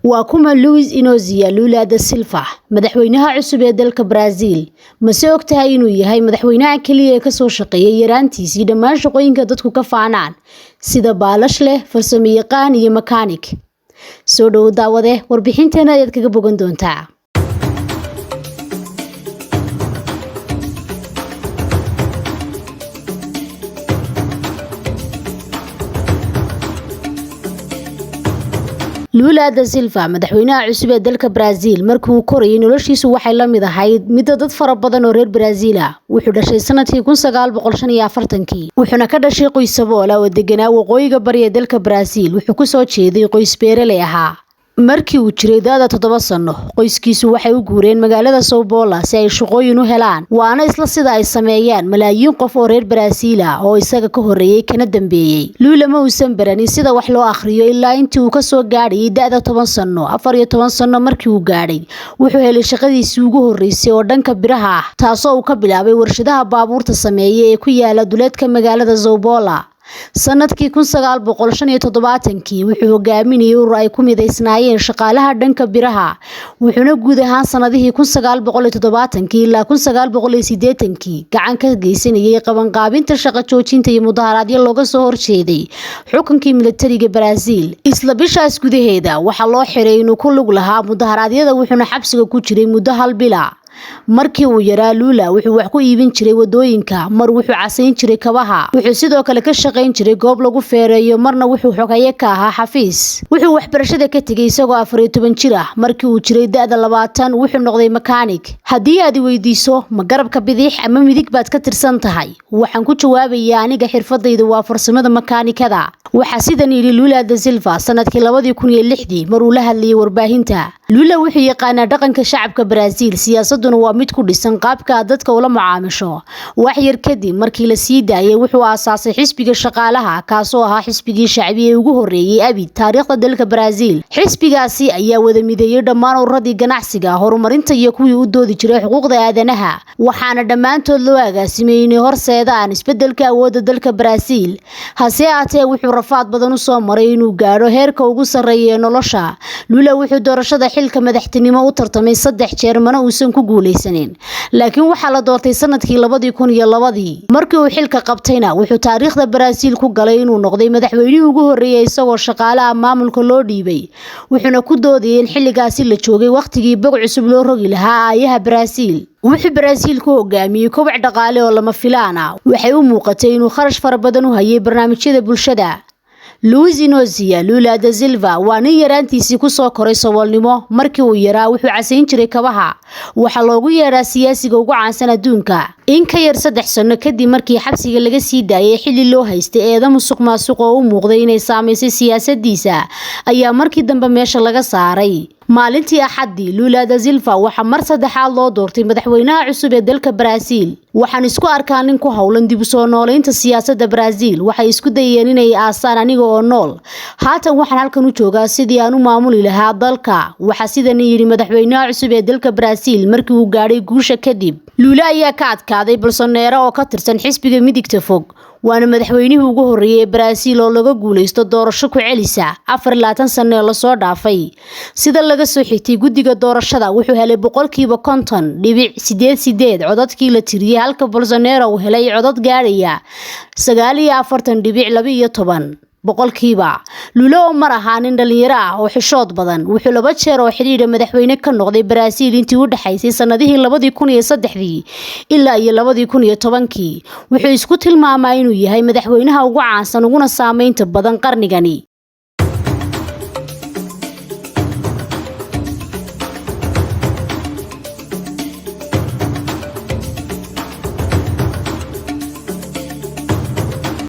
waa kuma Luiz Inácio Lula da Silva madaxweynaha cusub ee dalka Brazil ma soo ogtahay inuu yahay madaxweynaha kaliya ee ka soo shaqeeyay yaraantiisii dhammaan shaqooyinka dadku ka faanaan sida baalash leh farsamayaqaan iyo mechanic soo dhow daawade warbixinteena ayaad kaga bogan doontaa Lula da Silva madaxweynaha cusub ee dalka Brazil markii uu korayay noloshiisu waxay la mid ahayd mid dad fara badan oo reer Brazil ah wuxuu dhashay sanadkii 1945 wuxuuna ka dhashay qoys sabool ah oo deganaa waqooyiga bari ee dalka Brazil wuxuu ku soo jeeday qoys beeraley ahaa markii uu jiray da'da 7 sano qoyskiisu waxay u guureen magaalada São Paulo si ay shaqooyin u helaan waana isla sida ay sameeyaan malaayiin qof oo reer Brazil ah oo isaga ka horeeyay kana dambeeyay Lula ma uusan baranin sida wax loo akhriyo ilaa intii uu ka soo gaadhay da'da 10 sano 14 sano markii uu gaadhay wuxuu helay shaqadiisii ugu horeysay oo dhanka biraha ah taasoo uu ka bilaabay warshadaha baabuurta sameeyay ee ku yaala duleedka magaalada São Paulo sanadkii 1975 wuxuu hogaaminayay urur ay ku mideysnaayeen shaqaalaha dhanka biraha wuxuuna guud ahaan sanadihii 1970 ilaa 1980 gacan ka geysanayay qabanqaabinta shaqo joojinta iyo mudaharaadyo looga soo horjeeday xukunkii militariga Brazil isla bishaas gudaheeda waxa loo xiray inuu ku lug lahaa mudaharaadyada wuxuuna xabsiga ku jiray muddo hal bil ah markii uu yaraa Lula wuxuu wax ku iibin jiray wadooyinka mar wuxuu casayn jiray kabaha wuxuu sidoo kale ka shaqayn jiray goob lagu feereeyo marna wuxuu xogaye ka ahaa xafiis wuxuu waxbarashada ka tagay isagoo 14 jir ah markii uu jiray da'da 20 wuxuu noqday mechanic haddii aad weydiiso ma garabka bidix ama midig baad ka tirsan tahay waxaan ku jawaabayaa aniga xirfadaydu waa farsamada mechanic-ada waxa sidan yiri Lula da Silva sanadkii 2006 mar uu la hadlayay warbaahinta Lula wuxuu yaqaanaa dhaqanka shacabka Brazil siyaasaduna waa mid ku dhisan qaabka dadka ula macaamisho wax yar kadib markii la sii daayay wuxuu aasaasay xisbiga shaqaalaha kaasoo ahaa xisbigii shacbi ee ugu horeeyay abid taariikhda dalka Brazil xisbigaasi ayaa wada mideeyay dhammaan ururadii ganacsiga horumarinta iyo kuwii u doodi jiray xuquuqda aadanaha waxaana dhammaantood loo agaasimay inay horseedaan isbedelka awoodda dalka Brazil hase ahaatee wuxuu rafaad badan u soo maray inuu gaadho heerka ugu sarreeya ee nolosha Lula wuxuu doorashada xilka madaxtinimo u tartamay 3 jeer mana uusan ku guuleysanin laakiin waxa la doortay sanadkii 2002 markii uu xilka qabtayna wuxuu taariikhda Brazil ku galay inuu noqday madaxweynihii ugu horeeyay isagoo shaqaalaha maamulka loo dhiibay wuxuuna ku doodayay in xilligaasi la joogay waqtigii bog cusub loo rogi lahaa aayaha Brazil wuxuu Brazil ku hogaamiyay kobac dhaqaale oo lama filaan ah waxay u muuqatay inuu kharash fara badan u hayay barnaamijyada bulshada Luiz Inácio Lula da Silva waa nin yaraantiisii ku soo koray saboolnimo markii uu yaraa wuxuu casayn jiray kabaha waxa loogu yeeraa siyaasiga ugu caansan adduunka in ka yar 3 sano kadib markii xabsiga laga sii daayay xilli loo haystay eedo musuqmaasuq oo u muuqday inay saameysay siyaasadiisa ayaa markii dambe meesha laga saaray maalintii Axadii Lula da Silva waxa mar saddexaad loo doortay madaxweynaha cusub ee dalka Brazil waxaan isku arkaa nin ku hawlan dib u soo nooleynta siyaasadda Brazil waxay isku dayeen inay aasaan aniga oo nool haatan waxaan halkan u joogaa sidii aan u maamuli lahaa dalka waxa sidan yiri madaxweynaha cusub ee dalka Brazil markii uu gaadhay guusha kadib Lula ayaa ka adkaaday Bolsonaro oo ka tirsan xisbiga midigta fog waana madaxweynihii ugu horeeyay Brazil oo laga guuleysto doorasho ku celisa 24 sano la soo dhaafay sida laga soo xigtay guddiga doorashada wuxuu helay 50.88 codadkii la tiriyay halka Bolsonaro uu helay codad gaaraya 49.12 boqolkiiba Lula oo mar ahaanin dhalinyaro ah oo xishood badan wuxuu 2 jeer oo xiriir madaxweyne ka noqday Brazil intii u dhaxaysay sanadihii 2003 ilaa 2010 wuxuu isku tilmaamay inuu yahay madaxweynaha ugu caansan uguna saameynta badan qarnigani